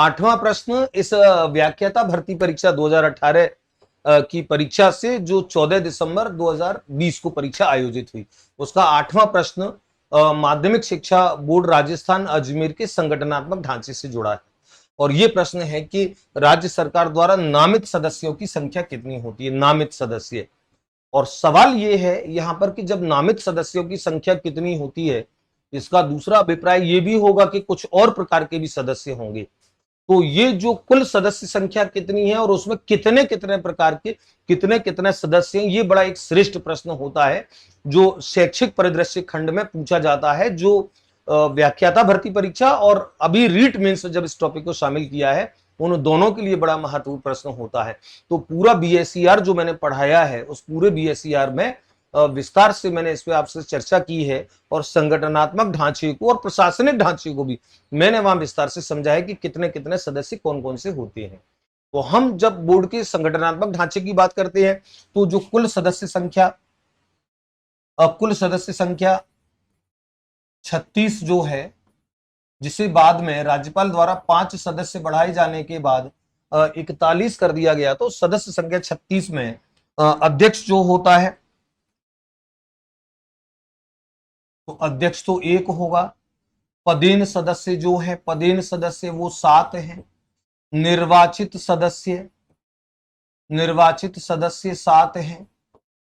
आठवां प्रश्न इस व्याख्याता भर्ती परीक्षा 2018 की परीक्षा से जो 14 दिसंबर 2020 को परीक्षा आयोजित हुई, उसका आठवां प्रश्न माध्यमिक शिक्षा बोर्ड राजस्थान अजमेर के संगठनात्मक ढांचे से जुड़ा है। और यह प्रश्न है कि राज्य सरकार द्वारा नामित सदस्यों की संख्या कितनी होती है, नामित सदस्य। और सवाल यह है यहां पर कि जब नामित सदस्यों की संख्या कितनी होती है, इसका दूसरा अभिप्राय यह भी होगा कि कुछ और प्रकार के भी सदस्य होंगे। तो ये जो कुल सदस्य संख्या कितनी है और उसमें कितने कितने प्रकार के कितने कितने सदस्य हैं, ये बड़ा एक श्रेष्ठ प्रश्न होता है जो शैक्षिक परिदृश्य खंड में पूछा जाता है, जो व्याख्याता भर्ती परीक्षा और अभी रीट मेंस जब इस टॉपिक को शामिल किया है, उन दोनों के लिए बड़ा महत्वपूर्ण प्रश्न होता है। तो पूरा बीएसईआर जो मैंने पढ़ाया है, उस पूरे बीएसईआर में विस्तार से मैंने इस पे आपसे चर्चा की है और संगठनात्मक ढांचे को और प्रशासनिक ढांचे को भी मैंने वहां विस्तार से समझा है कि कितने कितने सदस्य कौन कौन से होते हैं। तो हम जब बोर्ड के संगठनात्मक ढांचे की बात करते हैं तो जो कुल सदस्य संख्या 36 जो है, जिसे बाद में राज्यपाल द्वारा 5 सदस्य बढ़ाए जाने के बाद 41 कर दिया गया, तो सदस्य संख्या 36 में अध्यक्ष जो होता है, तो अध्यक्ष तो 1 होगा। पदेन सदस्य जो है, पदेन सदस्य वो 7 हैं। निर्वाचित सदस्य 7 हैं।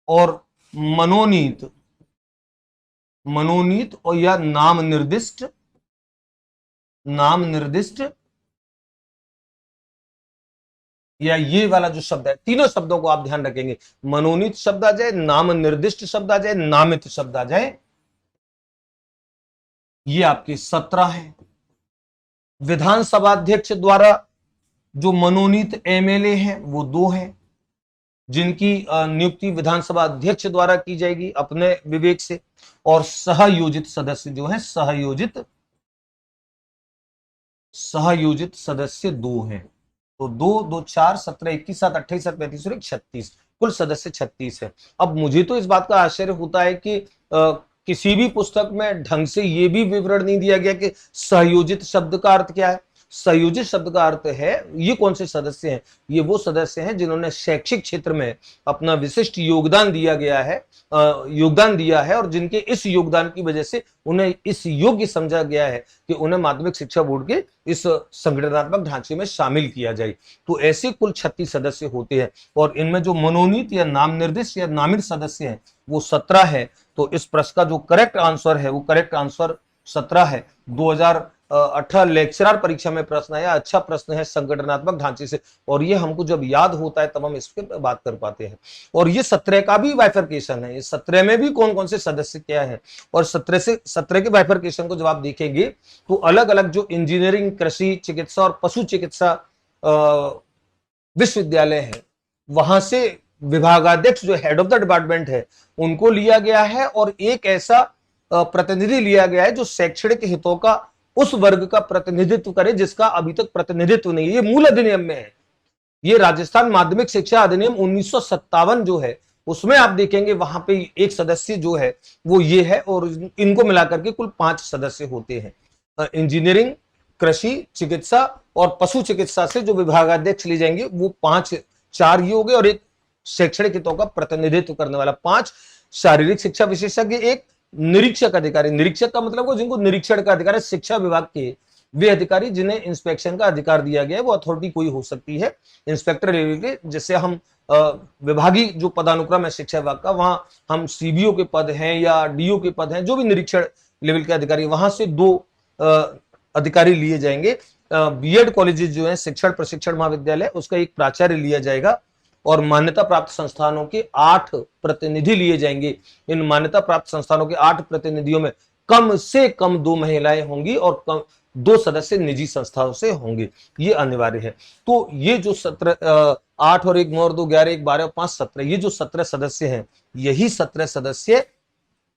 और मनोनीत और या नाम निर्दिष्ट या ये वाला जो शब्द है, तीनों शब्दों को आप ध्यान रखेंगे, मनोनीत शब्द आ जाए, नाम निर्दिष्ट शब्द आ जाए, नामित शब्द आ जाए, ये आपके 17 हैं। विधानसभा अध्यक्ष द्वारा जो मनोनीत एमएलए हैं वो 2 हैं, जिनकी नियुक्ति विधानसभा अध्यक्ष द्वारा की जाएगी अपने विवेक से। और सहयोजित सदस्य जो है, सहयोजित सदस्य 2 हैं। तो 2 2 4 17 21 7 28 7 35 और 36, कुल सदस्य 36 है। अब मुझे तो इस बात का आश्चर्य होता है कि किसी भी पुस्तक में ढंग से यह भी विवरण नहीं दिया गया कि सहयोजित शब्द का अर्थ क्या है। सहयोजित शब्द का अर्थ है ये कौन से सदस्य हैं, ये वो सदस्य हैं जिन्होंने शैक्षिक क्षेत्र में अपना विशिष्ट योगदान दिया है और जिनके इस योगदान की वजह से उन्हें इस योग्य समझा गया है कि उन्हें माध्यमिक शिक्षा बोर्ड के इस संगठनात्मक ढांचे में शामिल किया जाए। तो ऐसे कुल 36 सदस्य होते हैं और इनमें जो मनोनीत या नाम निर्दिष्ट या नामित सदस्य हैं वो 17 है। तो इस प्रश्न का जो करेक्ट आंसर है वो करेक्ट आंसर 17 है। 2018 लेक्चरर परीक्षा में प्रश्न आया, अच्छा प्रश्न है संगठनात्मक ढांचे से, और ये हमको जब याद होता है तब हम इस पर बात कर पाते हैं। और ये 17 का भी बाइफरकेशन है, ये 17 में भी कौन कौन से सदस्य क्या है, और 17 के बाइफरकेशन को जब आप देखेंगे तो अलग अलग जो इंजीनियरिंग, कृषि, चिकित्सा और पशु चिकित्सा विश्वविद्यालय है, वहां से विभागाध्यक्ष जो हेड ऑफ द डिपार्टमेंट है उनको लिया गया है, और एक ऐसा प्रतिनिधि लिया गया है जो शैक्षणिक हितों का उस वर्ग का प्रतिनिधित्व करे जिसका अभी तक प्रतिनिधित्व नहीं है। ये मूल अधिनियम में है, ये राजस्थान माध्यमिक शिक्षा अधिनियम 1957 जो है उसमें आप देखेंगे वहां पे एक सदस्य जो है वो ये है, और इनको मिलाकर के कुल 5 सदस्य होते हैं। इंजीनियरिंग, कृषि, चिकित्सा और पशु चिकित्सा से जो विभागाध्यक्ष ले जाएंगे वो 4 ये हो गए, और एक शैक्षणिक हितों का प्रतिनिधित्व करने वाला 5, शारीरिक शिक्षा विशेषज्ञ 1, निरीक्षक अधिकारी, निरीक्षक का मतलब वो जिनको निरीक्षण का अधिकार है, शिक्षा विभाग के वे अधिकारी जिन्हें इंस्पेक्शन का अधिकार दिया गया है, वो अथॉरिटी कोई हो सकती है इंस्पेक्टर लेवल के, जैसे हम विभागीय जो पदानुक्रम है शिक्षा विभाग का, वहां हम सीबीओ के पद हैं या डीओ के पद हैं, जो भी निरीक्षण लेवल के अधिकारी, वहां से 2 अधिकारी लिए जाएंगे। बीएड कॉलेजेस जो है, शिक्षण प्रशिक्षण महाविद्यालय, उसका एक प्राचार्य लिया जाएगा, और मान्यता प्राप्त संस्थानों के 8 प्रतिनिधि लिए जाएंगे। इन मान्यता प्राप्त संस्थानों के 8 प्रतिनिधियों में कम से कम 2 महिलाएं होंगी और 2 सदस्य निजी संस्थाओं से होंगे, ये अनिवार्य है। तो ये जो 8 और 1 9 और 2 11 1 12 5 17, ये जो 17 सदस्य हैं, यही 17 सदस्य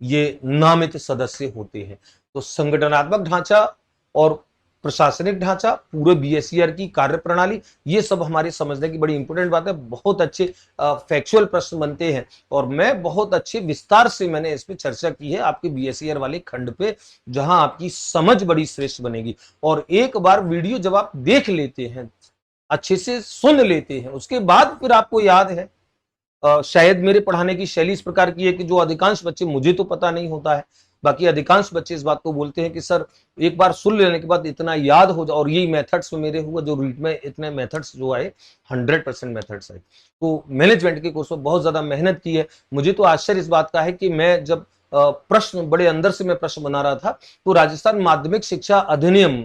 ये नामित सदस्य होते हैं। तो संगठनात्मक ढांचा और प्रशासनिक ढांचा, पूरे बीएसईआर की कार्यप्रणाली, ये सब हमारी समझने की बड़ी इंपॉर्टेंट बात है। बहुत अच्छे फैक्चुअल प्रश्न बनते हैं और मैं बहुत अच्छे विस्तार से मैंने इस पे चर्चा की है आपके बीएसईआर वाले खंड पे, जहां आपकी समझ बड़ी श्रेष्ठ बनेगी। और एक बार वीडियो जब आप देख लेते हैं, अच्छे से सुन लेते हैं, उसके बाद फिर आपको याद है, शायद मेरे पढ़ाने की शैली इस प्रकार की है कि जो अधिकांश बच्चे, मुझे तो पता नहीं होता है, बाकी अधिकांश बच्चे इस बात को बोलते हैं कि सर एक बार सुन लेने के बाद इतना याद हो जाए। और यही मेथड्स में मेरे हुआ, जो रीट में इतने मेथड्स जो आए, 100% मेथड्स आए। तो मैनेजमेंट के कोर्स में बहुत ज्यादा मेहनत की है। मुझे तो आश्चर्य इस बात का है कि मैं जब प्रश्न बड़े अंदर से मैं प्रश्न बना रहा था, तो राजस्थान माध्यमिक शिक्षा अधिनियम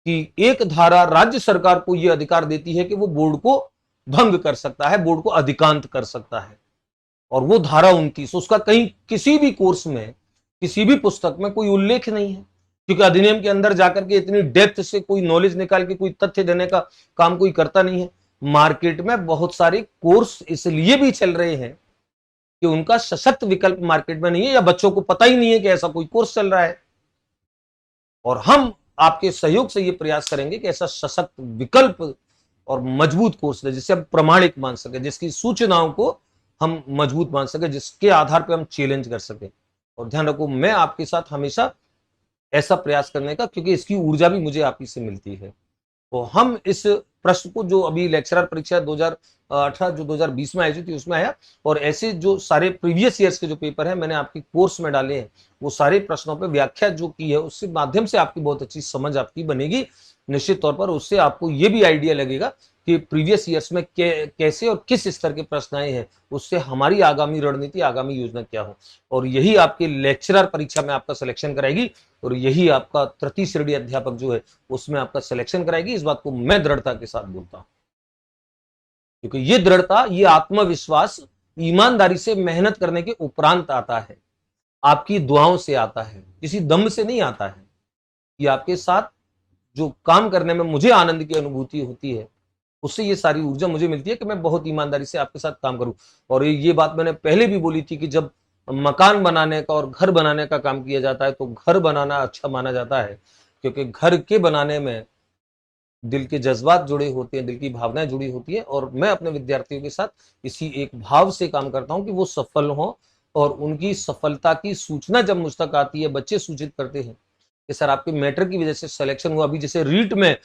की एक धारा राज्य सरकार को यह अधिकार देती है कि वो बोर्ड को भंग कर सकता है, बोर्ड को अधिकांत कर सकता है। और वो धारा 29, उसका कहीं किसी भी कोर्स में, किसी भी पुस्तक में कोई उल्लेख नहीं है, क्योंकि अधिनियम के अंदर जाकर के इतनी डेप्थ से कोई नॉलेज निकाल के कोई तथ्य देने का काम कोई करता नहीं है। मार्केट में बहुत सारे कोर्स इसलिए भी चल रहे हैं कि उनका सशक्त विकल्प मार्केट में नहीं है, या बच्चों को पता ही नहीं है कि ऐसा कोई कोर्स चल रहा है। और हम आपके सहयोग से ये प्रयास करेंगे कि ऐसा सशक्त विकल्प और मजबूत कोर्स है जिसे हम प्रमाणिक मान सके, जिसकी सूचनाओं को हम मजबूत मान सके, जिसके आधार पर हम चैलेंज कर सके। और ध्यान रखो, मैं आपके साथ हमेशा ऐसा प्रयास करने का, क्योंकि इसकी ऊर्जा भी मुझे आप ही से मिलती है। तो हम इस प्रश्न को, जो अभी लेक्चरर परीक्षा 2018 जो 2020 में आई थी उसमें आया, और ऐसे जो सारे प्रीवियस ईयर्स के जो पेपर हैं मैंने आपके कोर्स में डाले हैं, वो सारे प्रश्नों पे व्याख्या जो की है उससे माध्यम से आपकी बहुत अच्छी समझ आपकी बनेगी। निश्चित तौर पर उससे आपको ये भी आइडिया लगेगा कि प्रीवियस ईयर्स में कैसे और किस स्तर के प्रश्न आए हैं, उससे हमारी आगामी रणनीति, आगामी योजना क्या हो। और यही आपके लेक्चरर परीक्षा में आपका सिलेक्शन कराएगी, और यही आपका तृतीय श्रेणी अध्यापक जो है उसमें आपका सिलेक्शन कराएगी। इस बात को मैं दृढ़ता के साथ बोलता हूं, क्योंकि ये दृढ़ता, ये आत्मविश्वास ईमानदारी से मेहनत करने के उपरांत आता है, आपकी दुआओं से आता है, किसी दम से नहीं आता है। ये आपके साथ जो काम करने में मुझे आनंद की अनुभूति होती है, उससे ये सारी ऊर्जा मुझे मिलती है कि मैं बहुत ईमानदारी से आपके साथ काम करूं। और ये बात मैंने पहले भी बोली थी कि जब मकान बनाने का और घर बनाने का काम किया जाता है तो घर बनाना अच्छा माना जाता है, क्योंकि घर के बनाने में दिल के जज्बात जुड़े होते हैं, दिल की भावनाएं जुड़ी होती है। और मैं अपने विद्यार्थियों के साथ इसी एक भाव से काम करता हूं कि वो सफल हों, और उनकी सफलता की सूचना जब मुझ तक आती है, बच्चे सूचित करते हैं कि सर आपके मैटर की वजह से सिलेक्शन हुआ। अभी जैसे रीट में